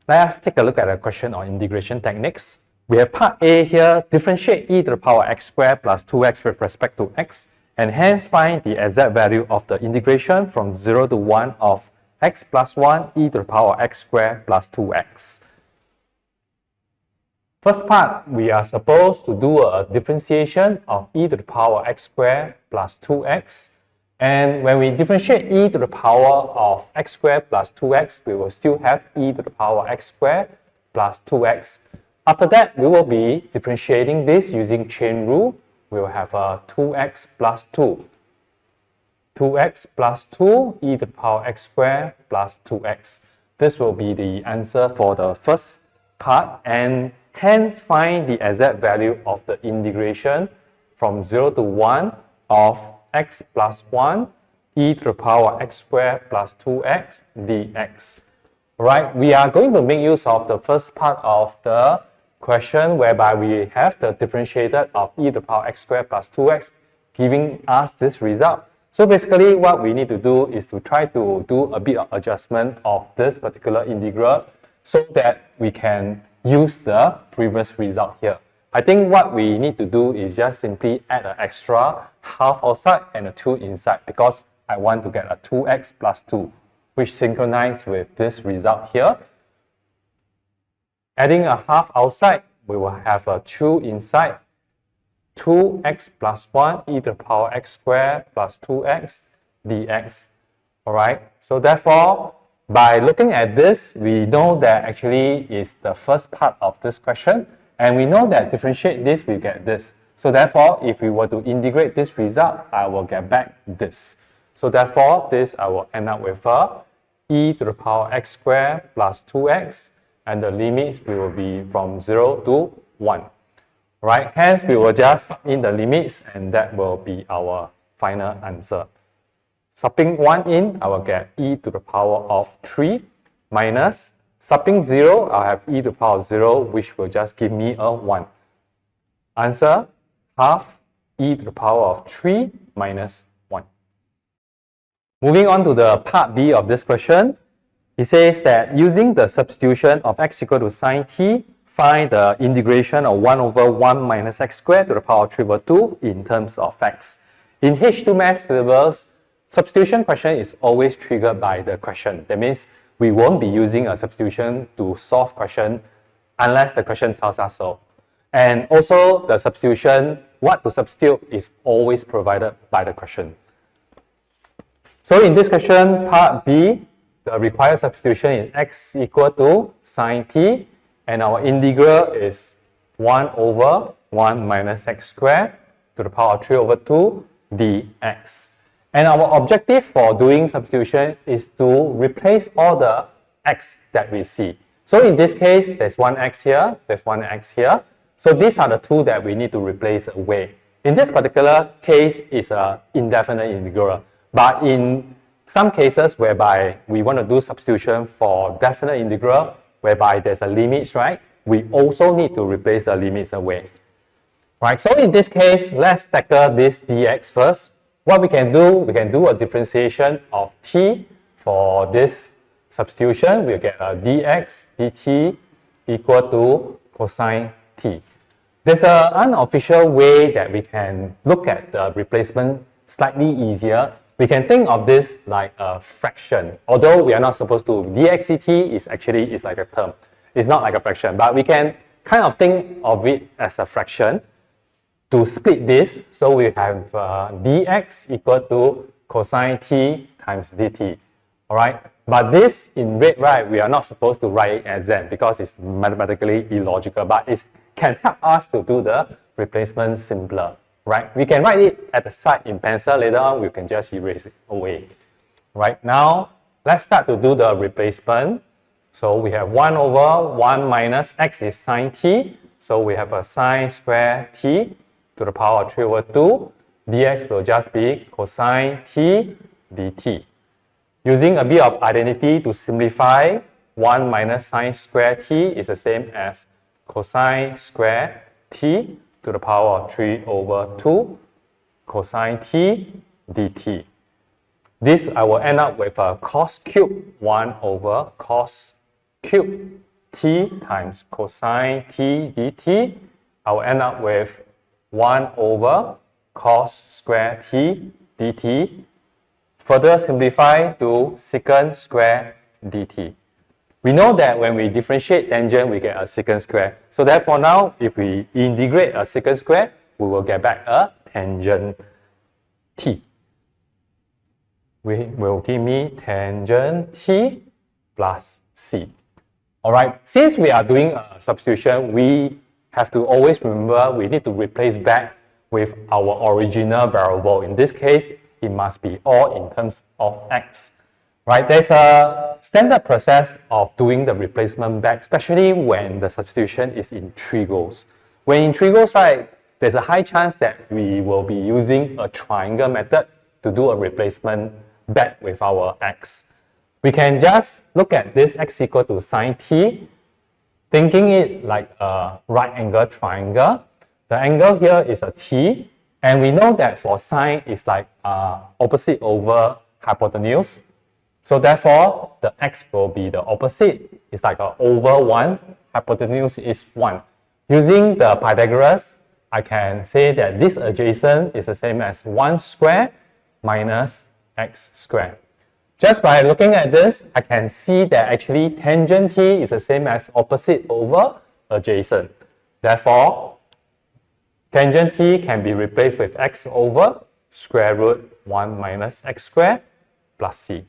Let us take a look at a question on integration techniques. We have part A here, differentiate e to the power x squared plus 2x with respect to x, and hence find the exact value of the integration from 0 to 1 of x plus 1 e to the power x squared plus 2x. First part, we are supposed to do a differentiation of e to the power x squared plus 2x. And when we differentiate e to the power of x squared plus 2x, we will still have e to the power x squared plus 2x. After that, we will be differentiating this using chain rule. We will have a 2x plus 2. 2x plus 2 e to the power x squared plus 2x. This will be the answer for the first part, and hence find the exact value of the integration from 0 to 1 of x plus 1 e to the power x squared plus 2x dx. Alright, we are going to make use of the first part of the question whereby we have the differentiated of e to the power x squared plus 2x giving us this result. So basically what we need to do is to try to do a bit of adjustment of this particular integral so that we can use the previous result here. I think what we need to do is just simply add an extra half outside and a 2 inside, because I want to get a 2x plus 2, which synchronizes with this result here. Adding a half outside, we will have a 2 inside. 2x plus 1 e to the power x squared plus 2x dx. Alright, so therefore, by looking at this, we know that actually is the first part of this question, and we know that differentiate this, we get this. So therefore, if we were to integrate this result, I will get back this. So therefore, this I will end up with a e to the power x squared plus 2x, and the limits will be from 0 to 1. Right? Hence, we will just sub in the limits, and that will be our final answer. Subbing 1 in, I will get e to the power of 3 minus, subbing 0, I'll have e to the power of 0, which will just give me a 1. Answer, half e to the power of 3 minus 1. Moving on to the part B of this question, it says that using the substitution of x equal to sine t, find the integration of 1 over 1 minus x squared to the power of 3 over 2 in terms of x. In H2 math syllabus, substitution question is always triggered by the question. That means we won't be using a substitution to solve question unless the question tells us so. And also the substitution, what to substitute is always provided by the question. So in this question, part B, the required substitution is x equal to sine t, and our integral is 1 over 1 minus x squared to the power of 3 over 2 dx. And our objective for doing substitution is to replace all the x that we see. So in this case, there's one x here, there's one x here. So these are the two that we need to replace away. In this particular case, it's an indefinite integral. But in some cases whereby we want to do substitution for definite integral, whereby there's a limit, right? We also need to replace the limits away. Right, so in this case, let's tackle this dx first. What we can do a differentiation of t for this substitution. We'll get a dx dt equal to cosine t. There's an unofficial way that we can look at the replacement slightly easier. We can think of this like a fraction. Although we are not supposed to, dx dt is like a term. It's not like a fraction, but we can kind of think of it as a fraction. To split this, so we have dx equal to cosine t times dt. Alright, but this in red, right, we are not supposed to write it as that because it's mathematically illogical, but it can help us to do the replacement simpler. Right, we can write it at the side in pencil. Later on, we can just erase it away. Right, now let's start to do the replacement. So we have 1 over 1 minus x is sine t. So we have a sine square t to the power of 3 over 2. Dx will just be cosine t dt. Using a bit of identity to simplify, 1 minus sine square t is the same as cosine square t to the power of 3 over 2 cosine t dt. This I will end up with a cos cube 1 over cos cube t times cosine t dt. I will end up with 1 over cos square t dt. Further simplify to secant square dt. We know that when we differentiate tangent, we get a secant square. So therefore now, if we integrate a secant square, we will get back a tangent t. We will give me tangent t plus c. Alright, since we are doing a substitution, we have to always remember we need to replace back with our original variable. In this case, it must be all in terms of x. Right, there's a standard process of doing the replacement back, especially when the substitution is in triangles. When in triangles, right, there's a high chance that we will be using a triangle method to do a replacement back with our x. We can just look at this x equal to sine t, thinking it like a right angle triangle. The angle here is a t, and we know that for sine is like opposite over hypotenuse. So therefore, the x will be the opposite. It's like a over 1, hypotenuse is 1. Using the Pythagoras, I can say that this adjacent is the same as 1 square minus x squared. Just by looking at this, I can see that actually tangent t is the same as opposite over adjacent. Therefore, tangent t can be replaced with x over square root 1 minus x squared plus c.